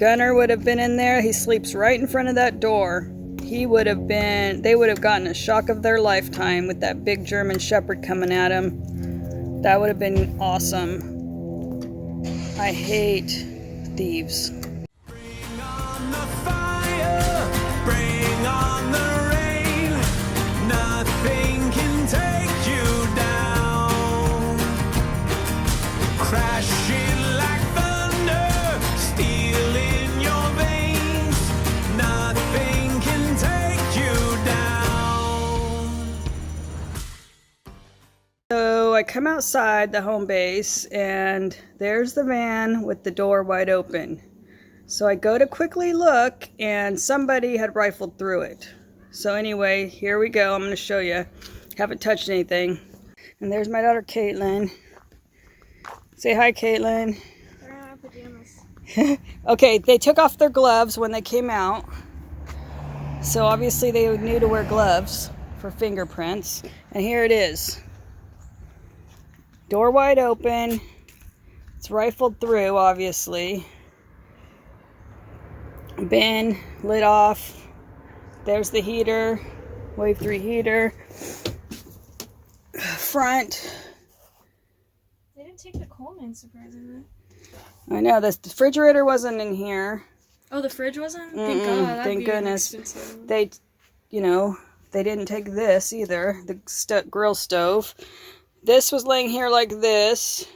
Gunner would have been in there. He sleeps right in front of that door. He would have been, they would have gotten a shock of their lifetime with that big German Shepherd coming at him. That would have been awesome. I hate thieves. Bring on the fire, bring on the rain. Nothing can take you down. Crashing like thunder, steel in your veins. Nothing can take you down. So I come outside the home base and there's the van with the door wide open. So I go to quickly look and somebody had rifled through it. So anyway, here we go. I'm going to show you. Haven't touched anything. And there's my daughter Caitlin. Say hi, Caitlin. Okay, they took off their gloves when they came out. So obviously they knew to wear gloves for fingerprints. And here it is. Door wide open. It's rifled through, obviously. Bin lit off. There's the heater, wave 3 heater. Front. They didn't take the Coleman, surprisingly. I know, the refrigerator wasn't in here. Oh, the fridge wasn't? Thank God. That'd Thank be goodness. expensive. They, you know, they didn't take this either, the grill stove. This was laying here like this.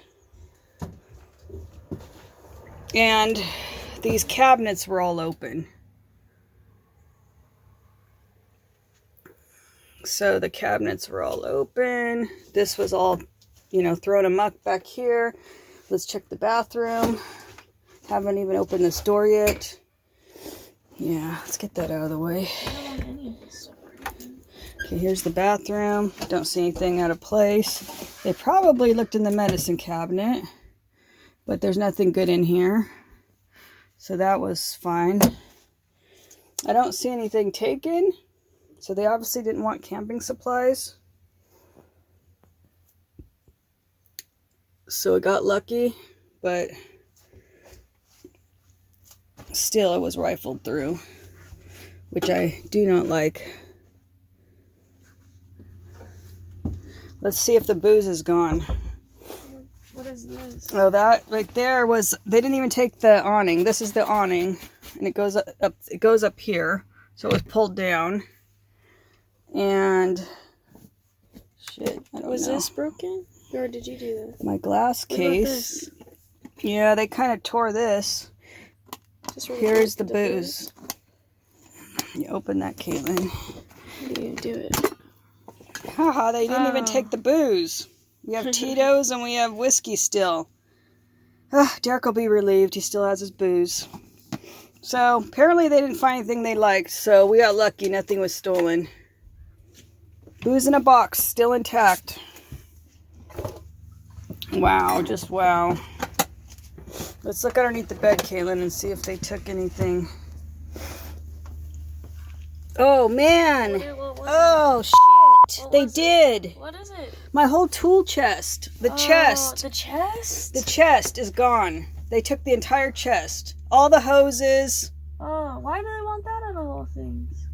And these cabinets were all open. So the cabinets were all open. This was all, you know, thrown amok back here. Let's check the bathroom. Haven't even opened this door yet. Yeah, let's get that out of the way. I don't want any of this stuff right now. Okay, here's the bathroom. Don't see anything out of place. They probably looked in the medicine cabinet, but there's nothing good in here. So that was fine. I don't see anything taken. So they obviously didn't want camping supplies. So I got lucky, but still it was rifled through, which I do not like. Let's see if the booze is gone. What is this? Oh, that right there was, they didn't even take the awning. This is the awning, and it goes up here. So it was pulled down. And shit, I don't Was know. this broken? Or did you do that? My glass What about case. this? Yeah, they kind of tore this. Just really Here's quick, the booze. You open that, Caitlin. How do you do it? Haha, they didn't even Oh. take the booze. We have Tito's and we have whiskey still. Derek will be relieved. He still has his booze. So apparently they didn't find anything they liked. So we got lucky. Nothing was stolen. Booze in a box, still intact. Wow, just wow. Let's look underneath the bed, Caitlin, and see if they took anything. Oh, man. What was Oh, shit. What They was it? did. it? What is it? My whole tool chest. The chest. The chest? The chest is gone. They took the entire chest. All the hoses. Oh, why do they want that out of all things?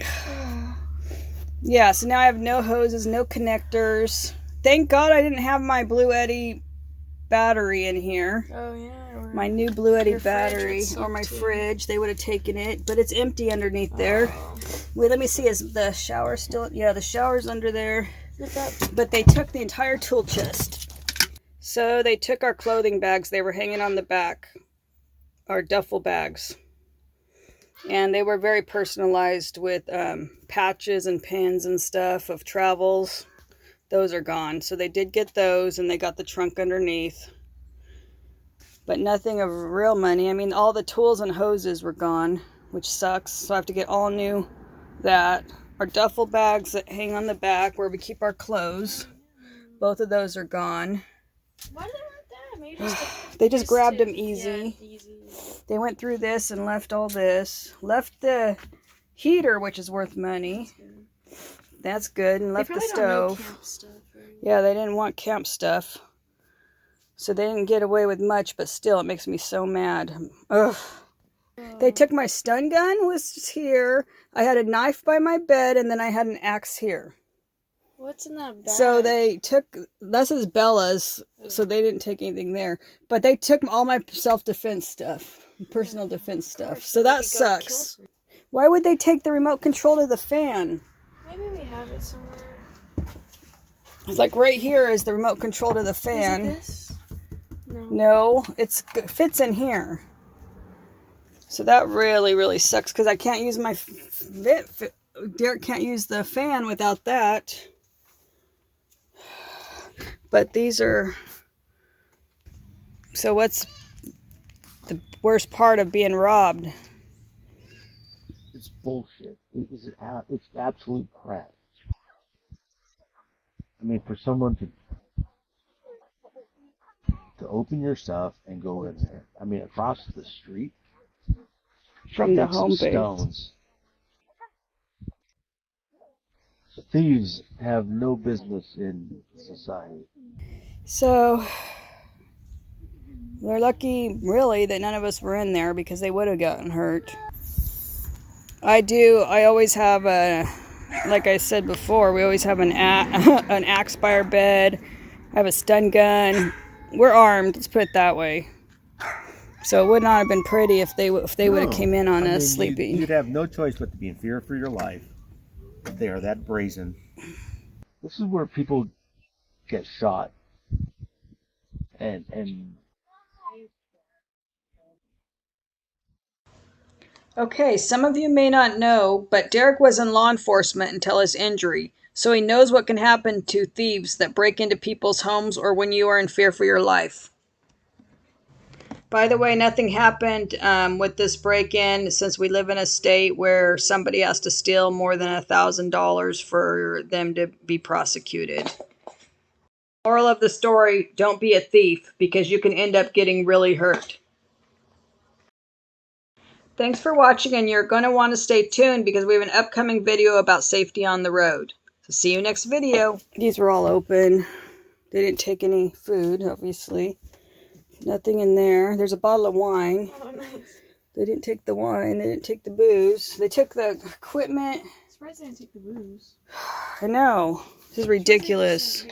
Oh. Yeah, so now I have no hoses, no connectors. Thank God I didn't have my Blue Eddy battery in here. Oh, yeah. Or My new Blue Eddy Your fridge battery, would suck or my too. fridge. They would have taken it, but it's empty underneath there. Oh. Wait, let me see. Is the shower still? Yeah, the shower's under there. Is that... But they took the entire tool chest. So they took our clothing bags. They were hanging on the back. Our duffel bags. And they were very personalized with patches and pins and stuff of travels. Those are gone. So they did get those, and they got the trunk underneath. But nothing of real money. I mean, all the tools and hoses were gone, which sucks. So I have to get all new that. Our duffel bags that hang on the back where we keep our clothes. Both of those are gone. Why do they want that? Maybe just They just grabbed to- them easy. Yeah, easy. They went through this and left all this. Left the heater, which is worth money. That's good. And left the They probably don't know stove. camp stuff, right? Yeah, they didn't want camp stuff. So they didn't get away with much, but still, it makes me so mad. Ugh. They took my stun gun, was here. I had a knife by my bed, and then I had an axe here. What's in that bag? So they took, this is Bella's, so they didn't take anything there. But they took all my self-defense stuff, personal defense stuff. So that sucks. Why would they take the remote control to the fan? Maybe we have it somewhere. It's like right here is the remote control to the fan. Is it this? No. No, it fits in here. So that really, really sucks because I can't use my Derek can't use the fan without that. But these are... So what's the worst part of being robbed? It's bullshit. It's absolute crap. I mean, for someone to open your stuff and go in there. I mean, across the street From the take some home base. stones. Thieves have no business in society. So we're lucky, really, that none of us were in there because they would have gotten hurt. I always have like I said before, we always have an axe by our bed. I have a stun gun. We're armed, let's put it that way. So it would not have been pretty if they would have came in on us sleeping. You'd have no choice but to be in fear for your life. They are that brazen. This is where people get shot. And Okay, some of you may not know, but Derek was in law enforcement until his injury, so he knows what can happen to thieves that break into people's homes or when you are in fear for your life. By the way, nothing happened with this break-in since we live in a state where somebody has to steal more than $1,000 for them to be prosecuted. Moral of the story, don't be a thief because you can end up getting really hurt. Thanks for watching, and you're going to want to stay tuned because we have an upcoming video about safety on the road. So see you next video. These were all open. They didn't take any food, obviously. Nothing in there. There's a bottle of wine. Oh, nice. They didn't take the wine. They didn't take the booze. They took the equipment. Surprised they didn't take the booze. I know. This is ridiculous.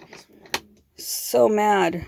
So mad.